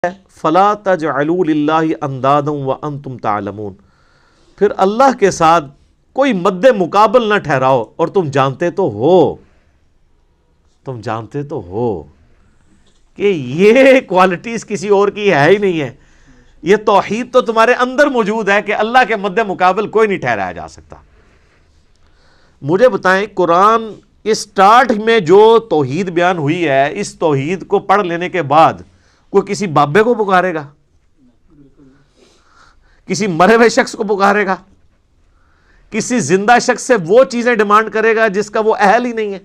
فلا تجعلوا للہ اندادا وانتم تعلمون، پھر اللہ کے ساتھ کوئی مد مقابل نہ ٹھہراؤ اور تم جانتے تو ہو کہ یہ کوالٹیز کسی اور کی ہے ہی نہیں ہے. یہ توحید تو تمہارے اندر موجود ہے کہ اللہ کے مد مقابل کوئی نہیں ٹھہرایا جا سکتا. مجھے بتائیں قرآن اسٹارٹ میں جو توحید بیان ہوئی ہے، اس توحید کو پڑھ لینے کے بعد کوئی کسی بابے کو پکارے گا؟ کسی مرے ہوئے شخص کو پکارے گا؟ کسی زندہ شخص سے وہ چیزیں ڈیمانڈ کرے گا جس کا وہ اہل ہی نہیں ہے؟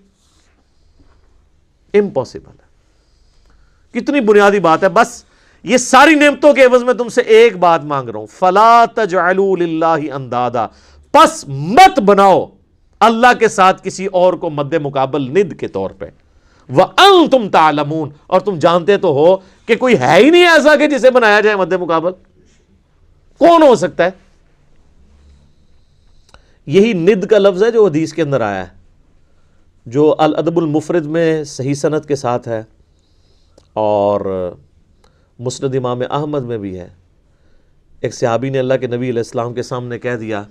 امپاسبل ہے. کتنی بنیادی بات ہے. بس یہ ساری نعمتوں کے عوض میں تم سے ایک بات مانگ رہا ہوں، فلا تجعلوا للہ اندادا، پس مت بناؤ اللہ کے ساتھ کسی اور کو مد مقابل ند کے طور پہ. وَأَنْتُمْ تَعْلَمُونَ، اور تم جانتے تو ہو کہ کوئی ہے ہی نہیں ایسا کہ جسے بنایا جائے مد مقابل. کون ہو سکتا ہے؟ یہی ند کا لفظ ہے جو حدیث کے اندر آیا ہے، جو الادب المفرد میں صحیح سند کے ساتھ ہے اور مسند امام احمد میں بھی ہے. ایک صحابی نے اللہ کے نبی علیہ السلام کے سامنے کہہ دیا،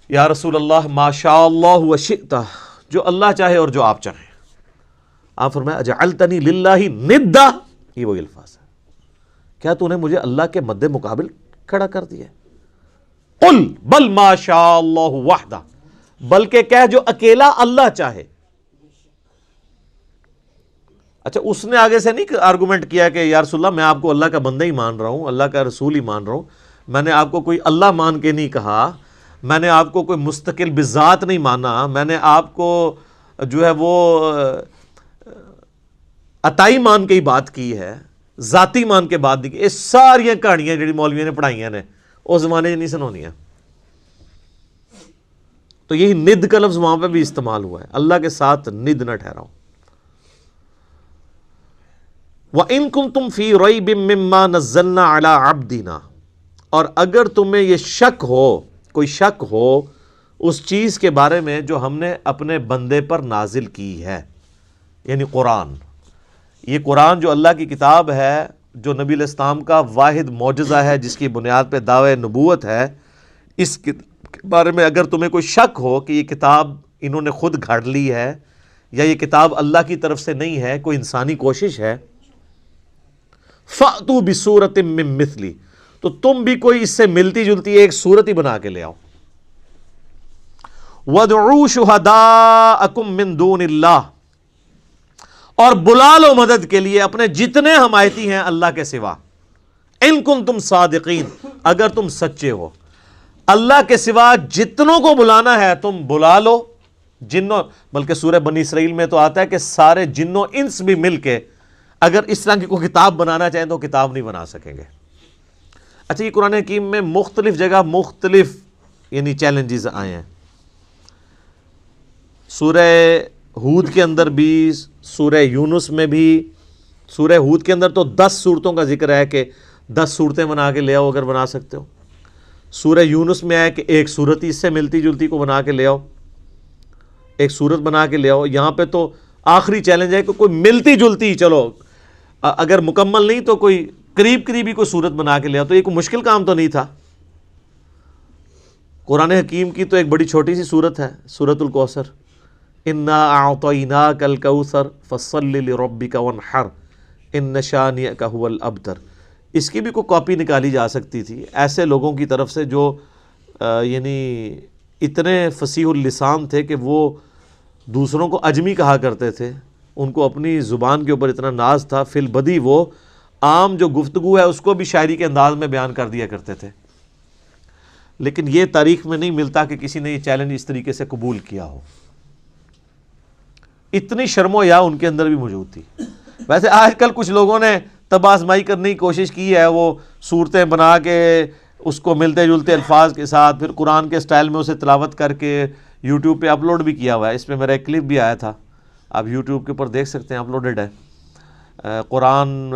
یا رسول اللہ ما شاء اللہ وشئت، جو اللہ چاہے اور جو آپ چاہیں. آپ فرمایا اجعلتنی للہ ندا، یہ وہی الفاظ ہے، کیا تو نے مجھے اللہ کے مد مقابل کھڑا کر دیا؟ قل بل ما شاء اللہ وحدہ، بلکہ کہہ جو اکیلا اللہ چاہے. اچھا، اس نے آگے سے نہیں آرگومنٹ کیا کہ یا رسول اللہ میں آپ کو اللہ کا بندہ ہی مان رہا ہوں، اللہ کا رسول ہی مان رہا ہوں، میں نے آپ کو کوئی اللہ مان کے نہیں کہا، میں نے آپ کو کوئی مستقل بذات نہیں مانا، میں نے آپ کو جو ہے وہ عطائی مان کے ہی بات کی ہے، ذاتی مان کے بات نہیں کی. یہ ساری کہانیاں جڑی مولویوں نے پڑھائیاں نے اس زمانے نہیں سنونیاں. تو یہی ند کا لفظ وہاں پہ بھی استعمال ہوا ہے، اللہ کے ساتھ ند نہ ٹھہراؤ. وَإِن كُنتُمْ فِي رَيْبٍ مِّمَّا نَزَّلْنَا عَلَىٰ عَبْدِنَا، اور اگر تمہیں یہ شک ہو، کوئی شک ہو اس چیز کے بارے میں جو ہم نے اپنے بندے پر نازل کی ہے، یعنی قرآن. یہ قرآن جو اللہ کی کتاب ہے، جو نبی علیہ السلام کا واحد معجزہ ہے، جس کی بنیاد پہ دعوی نبوت ہے، اس کے بارے میں اگر تمہیں کوئی شک ہو کہ یہ کتاب انہوں نے خود گھڑ لی ہے یا یہ کتاب اللہ کی طرف سے نہیں ہے، کوئی انسانی کوشش ہے، فَأْتُوا بِسُورَةٍ مِّن مِّثْلِهِ، تو تم بھی کوئی اس سے ملتی جلتی ایک صورت ہی بنا کے لے آؤ. وَادْعُوا شُهَدَاءَكُم مِّن دُونِ اللَّهِ، اور بلا لو مدد کے لیے اپنے جتنے حمایتی ہیں اللہ کے سوا. ان کنتم صادقین، اگر تم سچے ہو. اللہ کے سوا جتنوں کو بلانا ہے تم بلا لو. جنوں، بلکہ سورہ بنی اسرائیل میں تو آتا ہے کہ سارے جنوں انس بھی مل کے اگر اس طرح کی کوئی کتاب بنانا چاہیں تو کتاب نہیں بنا سکیں گے. اچھا، یہ قرآن حکیم میں مختلف جگہ مختلف یعنی چیلنجز آئے ہیں. سورہ ہود کے اندر بھی، سورہ یونس میں بھی. سورہ ہود کے اندر تو 10 صورتوں کا ذکر ہے کہ 10 صورتیں بنا کے لے آؤ اگر بنا سکتے ہو. سورہ یونس میں ہے کہ ایک صورت ہی اس سے ملتی جلتی کو بنا کے لے آؤ، ایک صورت بنا کے لے آؤ. یہاں پہ تو آخری چیلنج ہے کہ کوئی ملتی جلتی، چلو اگر مکمل نہیں تو کوئی قریب قریبی کوئی صورت بنا کے لے آؤ. تو یہ کوئی مشکل کام تو نہیں تھا. قرآن حکیم کی تو ایک بڑی چھوٹی سی صورت ہے، سورۃ الکوثر. اِنَّا أَعْطَيْنَاكَ الْكَوْثَرَ فَصَلِّ لِرَبِّكَ وَانْحَرْ إِنَّ شَانِئَكَ هُوَ الْأَبْتَرُ. اس کی بھی کوئی کاپی نکالی جا سکتی تھی ایسے لوگوں کی طرف سے جو یعنی اتنے فصیح اللسان تھے کہ وہ دوسروں کو اجمی کہا کرتے تھے. ان کو اپنی زبان کے اوپر اتنا ناز تھا، فی البدی وہ عام جو گفتگو ہے اس کو بھی شاعری کے انداز میں بیان کر دیا کرتے تھے. لیکن یہ تاریخ میں نہیں ملتا کہ کسی نے یہ چیلنج اس طریقے سے قبول کیا ہو. اتنی شرم و حیا ان کے اندر بھی موجود تھی. ویسے آج کل کچھ لوگوں نے تب آزمائی کرنے کی کوشش کی ہے، وہ صورتیں بنا کے اس کو ملتے جلتے الفاظ کے ساتھ پھر قرآن کے سٹائل میں اسے تلاوت کر کے یوٹیوب پہ اپلوڈ بھی کیا ہوا ہے. اس پہ میرا ایک کلپ بھی آیا تھا، آپ یوٹیوب کے اوپر دیکھ سکتے ہیں، اپلوڈڈ ہے. قرآن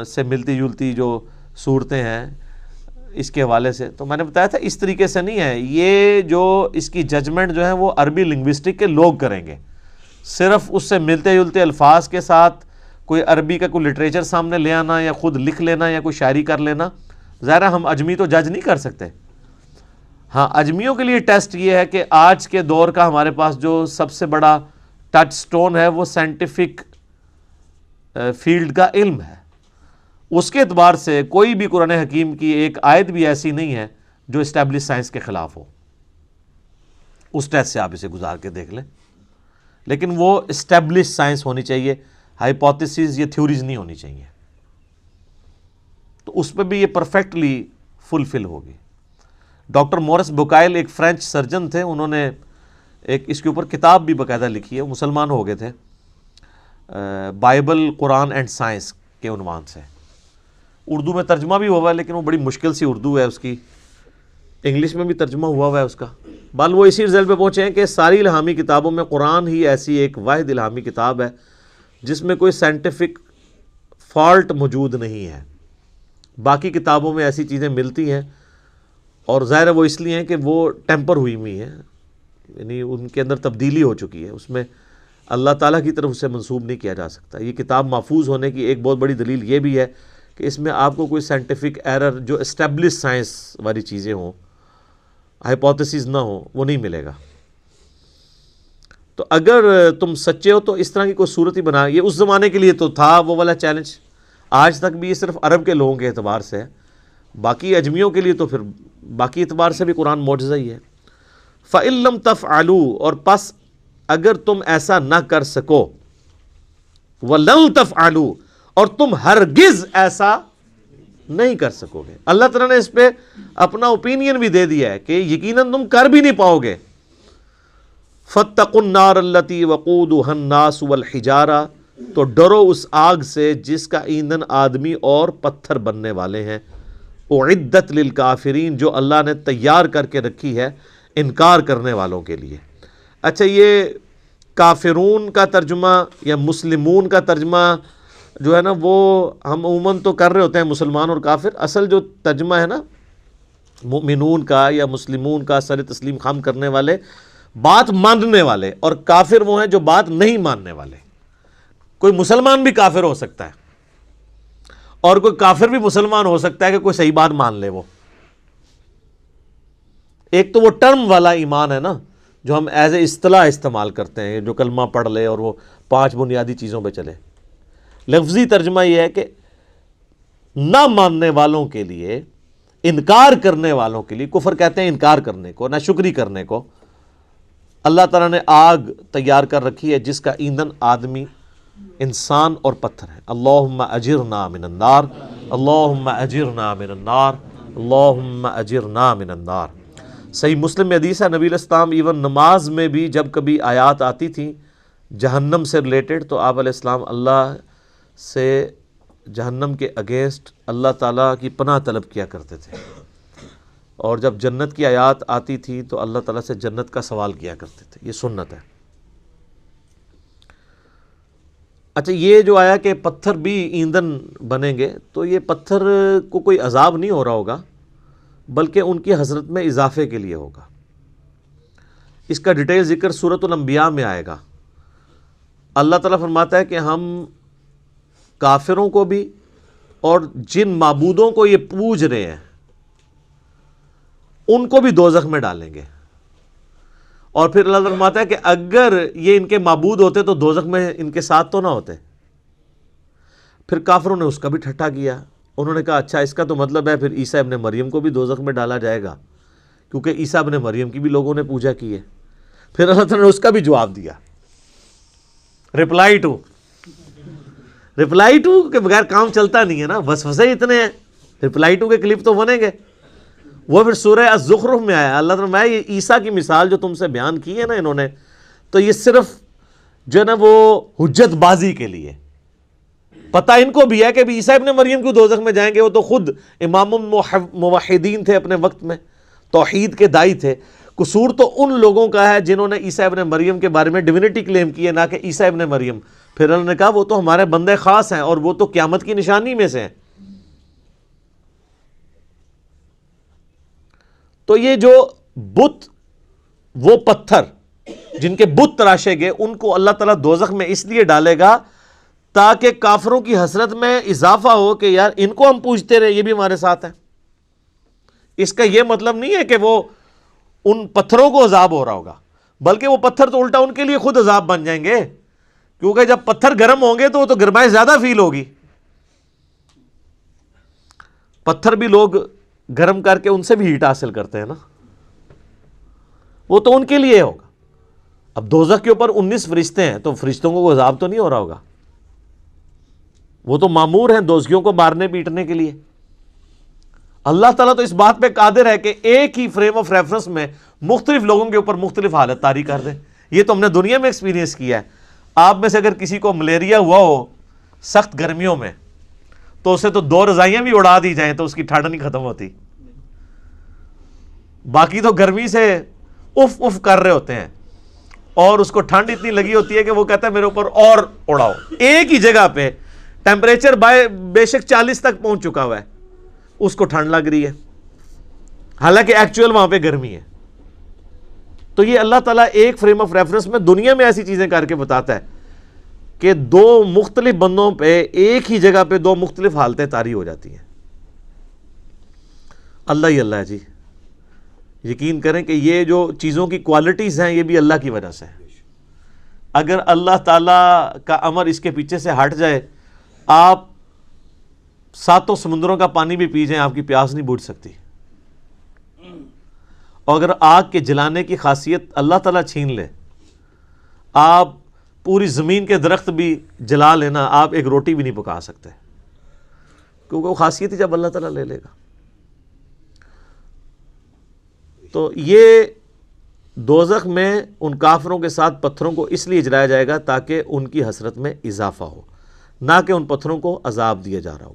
سے ملتی جلتی جو صورتیں ہیں اس کے حوالے سے. تو میں نے بتایا تھا اس طریقے سے نہیں ہے. یہ جو اس کی ججمنٹ جو ہے وہ عربی لنگوسٹک کے لوگ کریں گے. صرف اس سے ملتے جلتے الفاظ کے ساتھ کوئی عربی کا کوئی لٹریچر سامنے لے آنا یا خود لکھ لینا یا کوئی شاعری کر لینا، ظاہر ہے ہم اجمی تو جج نہیں کر سکتے. ہاں اجمیوں کے لیے ٹیسٹ یہ ہے کہ آج کے دور کا ہمارے پاس جو سب سے بڑا ٹچ سٹون ہے وہ سائنٹیفک فیلڈ کا علم ہے. اس کے اعتبار سے کوئی بھی قرآن حکیم کی ایک آیت بھی ایسی نہیں ہے جو اسٹیبلش سائنس کے خلاف ہو. اس ٹیسٹ سے آپ اسے گزار کے دیکھ لیں. لیکن وہ اسٹیبلش سائنس ہونی چاہیے، ہائپوتھیسز یا تھیوریز نہیں ہونی چاہیے. تو اس پہ بھی یہ پرفیکٹلی فلفل ہوگی. ڈاکٹر مورس بوکائل ایک فرینچ سرجن تھے، انہوں نے ایک اس کے اوپر کتاب بھی باقاعدہ لکھی ہے، مسلمان ہو گئے تھے، بائبل قرآن اینڈ سائنس کے عنوان سے. اردو میں ترجمہ بھی ہوا ہے لیکن وہ بڑی مشکل سی اردو ہے اس کی، انگلش میں بھی ترجمہ ہوا ہے اس کا. بل وہ اسی رزلٹ پہ پہنچے ہیں کہ ساری الہامی کتابوں میں قرآن ہی ایسی ایک واحد الہامی کتاب ہے جس میں کوئی سائنٹیفک فالٹ موجود نہیں ہے. باقی کتابوں میں ایسی چیزیں ملتی ہیں اور ظاہر ہے وہ اس لیے ہیں کہ وہ ٹیمپر ہوئی ہوئی ہیں، یعنی ان کے اندر تبدیلی ہو چکی ہے، اس میں اللہ تعالیٰ کی طرف سے منسوب نہیں کیا جا سکتا. یہ کتاب محفوظ ہونے کی ایک بہت بڑی دلیل یہ بھی ہے کہ اس میں آپ کو کوئی سائنٹیفک ایرر جو اسٹیبلش سائنس والی چیزیں ہوں، ہائپوتھیسز نہ ہوں، وہ نہیں ملے گا. تو اگر تم سچے ہو تو اس طرح کی کوئی صورت ہی بنا. یہ اس زمانے کے لیے تو تھا وہ والا چیلنج، آج تک بھی یہ صرف عرب کے لوگوں کے اعتبار سے ہے، باقی اجمیوں کے لیے تو پھر باقی اعتبار سے بھی قرآن معجزہ ہی ہے. فَإِن لَمْ تَفْعَلُوا، اور پس اگر تم ایسا نہ کر سکو، وَلَن تَفْعَلُوا، اور تم ہرگز ایسا نہیں کر سکو گے. اللہ تعالیٰ نے اس پہ اپنا اوپینین بھی دے دیا ہے کہ یقیناً تم کر بھی نہیں پاؤ گے. فَاتَّقُوا النَّارَ الَّتِي وَقُودُهَا النَّاسُ وَالْحِجَارَةُ، تو ڈرو اس آگ سے جس کا ایندھن آدمی اور پتھر بننے والے ہیں. اعدت للکافرین، جو اللہ نے تیار کر کے رکھی ہے انکار کرنے والوں کے لیے. اچھا، یہ کافرون کا ترجمہ یا مسلمون کا ترجمہ جو ہے نا وہ ہم عموماً تو کر رہے ہوتے ہیں مسلمان اور کافر. اصل جو ترجمہ ہے نا مؤمنون کا یا مسلمون کا، سر تسلیم خم کرنے والے، بات ماننے والے، اور کافر وہ ہیں جو بات نہیں ماننے والے. کوئی مسلمان بھی کافر ہو سکتا ہے اور کوئی کافر بھی مسلمان ہو سکتا ہے کہ کوئی صحیح بات مان لے. وہ ایک تو وہ ٹرم والا ایمان ہے نا جو ہم ایز اے اصطلاح استعمال کرتے ہیں، جو کلمہ پڑھ لے اور وہ 5 بنیادی چیزوں پہ چلے. لفظی ترجمہ یہ ہے کہ نہ ماننے والوں کے لیے، انکار کرنے والوں کے لیے، کفر کہتے ہیں انکار کرنے کو، نہ شکری کرنے کو، اللہ تعالیٰ نے آگ تیار کر رکھی ہے جس کا ایندھن آدمی، انسان اور پتھر ہے. اللہم اجرنا من النار، اللہم اجرنا من النار، اللہم اجرنا من النار. صحیح مسلم میں حدیث ہے، نبی علیہ السلام ایون نماز میں بھی جب کبھی آیات آتی تھیں جہنم سے ریلیٹڈ تو آپ علیہ السلام اللہ سے جہنم کے اگینسٹ اللہ تعالیٰ کی پناہ طلب کیا کرتے تھے، اور جب جنت کی آیات آتی تھی تو اللہ تعالیٰ سے جنت کا سوال کیا کرتے تھے. یہ سنت ہے. اچھا، یہ جو آیا کہ پتھر بھی ایندھن بنیں گے، تو یہ پتھر کو کوئی عذاب نہیں ہو رہا ہوگا بلکہ ان کی حضرت میں اضافے کے لیے ہوگا. اس کا ڈیٹیل ذکر سورۃ الانبیاء میں آئے گا. اللہ تعالیٰ فرماتا ہے کہ ہم کافروں کو بھی اور جن معبودوں کو یہ پوج رہے ہیں ان کو بھی دوزخ میں ڈالیں گے. اور پھر اللہ تعالیٰ فرماتا ہے کہ اگر یہ ان کے معبود ہوتے تو دوزخ میں ان کے ساتھ تو نہ ہوتے. پھر کافروں نے اس کا بھی ٹھٹھا کیا. انہوں نے کہا اچھا اس کا تو مطلب ہے پھر عیسیٰ ابن مریم کو بھی دوزخ میں ڈالا جائے گا، کیونکہ عیسیٰ ابن مریم کی بھی لوگوں نے پوجا کی ہے. پھر اللہ تعالیٰ نے اس کا بھی جواب دیا، ریپلائی ٹو کے بغیر کام چلتا نہیں ہے نا، وسوسے اتنے ہیں. ریپلائی ٹو کے کلپ تو بنیں گے. وہ پھر سورہ الزخرف میں آیا، اللہ تعالیٰ میں یہ عیسیٰ کی مثال جو تم سے بیان کی ہے نا انہوں نے، تو یہ صرف جو ہے نا وہ حجت بازی کے لیے. پتہ ان کو بھی ہے کہ عیسیٰ ابن مریم کیوں دوزخ میں جائیں گے، وہ تو خود امام موحدین تھے، اپنے وقت میں توحید کے دائی تھے. قصور تو ان لوگوں کا ہے جنہوں نے عیسیٰ ابن مریم کے بارے میں ڈیوینٹی کلیم کی ہے، نہ کہ عیسیٰ ابن مریم. پھر انہوں نے کہا وہ تو ہمارے بندے خاص ہیں اور وہ تو قیامت کی نشانی میں سے ہیں. تو یہ جو بت، وہ پتھر جن کے بت تراشے گئے، ان کو اللہ تعالیٰ دوزخ میں اس لیے ڈالے گا تاکہ کافروں کی حسرت میں اضافہ ہو کہ یار ان کو ہم پوچھتے رہے، یہ بھی ہمارے ساتھ ہیں۔ اس کا یہ مطلب نہیں ہے کہ وہ ان پتھروں کو عذاب ہو رہا ہوگا، بلکہ وہ پتھر تو الٹا ان کے لیے خود عذاب بن جائیں گے، کیونکہ جب پتھر گرم ہوں گے تو وہ تو گرمائش زیادہ فیل ہوگی۔ پتھر بھی لوگ گرم کر کے ان سے بھی ہیٹ حاصل کرتے ہیں نا، وہ تو ان کے لیے ہوگا۔ اب دوزخ کے اوپر 19 فرشتے ہیں، تو فرشتوں کو عذاب تو نہیں ہو رہا ہوگا، وہ تو مامور ہیں دوزخیوں کو مارنے پیٹنے کے لیے۔ اللہ تعالیٰ تو اس بات پہ قادر ہے کہ ایک ہی فریم آف ریفرنس میں مختلف لوگوں کے اوپر مختلف حالت طاری کر دے۔ یہ تو ہم نے دنیا میں ایکسپیرینس کیا ہے۔ آپ میں سے اگر کسی کو ملیریا ہوا ہو سخت گرمیوں میں، تو اسے تو 2 رضائیاں بھی اڑا دی جائیں تو اس کی ٹھنڈ نہیں ختم ہوتی، باقی تو گرمی سے اف اف کر رہے ہوتے ہیں، اور اس کو ٹھنڈ اتنی لگی ہوتی ہے کہ وہ کہتا ہے میرے اوپر اور اڑاؤ۔ ایک ہی جگہ پہ ٹیمپریچر بے شک 40 تک پہنچ چکا ہوا ہے، اس کو ٹھنڈ لگ رہی ہے، حالانکہ ایکچوئل وہاں پہ گرمی ہے۔ تو یہ اللہ تعالیٰ ایک فریم آف ریفرنس میں دنیا میں ایسی چیزیں کر کے بتاتا ہے کہ 2 مختلف بندوں پہ ایک ہی جگہ پہ 2 مختلف حالتیں طاری ہو جاتی ہیں۔ اللہ ہی اللہ ہے جی، یقین کریں کہ یہ جو چیزوں کی کوالٹیز ہیں یہ بھی اللہ کی وجہ سے ہے۔ اگر اللہ تعالیٰ کا امر اس کے پیچھے سے ہٹ جائے، آپ 7 سمندروں کا پانی بھی پی جائیں، آپ کی پیاس نہیں بجھ سکتی۔ اور اگر آگ کے جلانے کی خاصیت اللہ تعالیٰ چھین لے، آپ پوری زمین کے درخت بھی جلا لینا، آپ ایک روٹی بھی نہیں پکا سکتے، کیونکہ وہ خاصیت ہی جب اللہ تعالیٰ لے لے گا۔ تو یہ دوزخ میں ان کافروں کے ساتھ پتھروں کو اس لیے جلایا جائے گا تاکہ ان کی حسرت میں اضافہ ہو، نہ کہ ان پتھروں کو عذاب دیا جا رہا ہوگا۔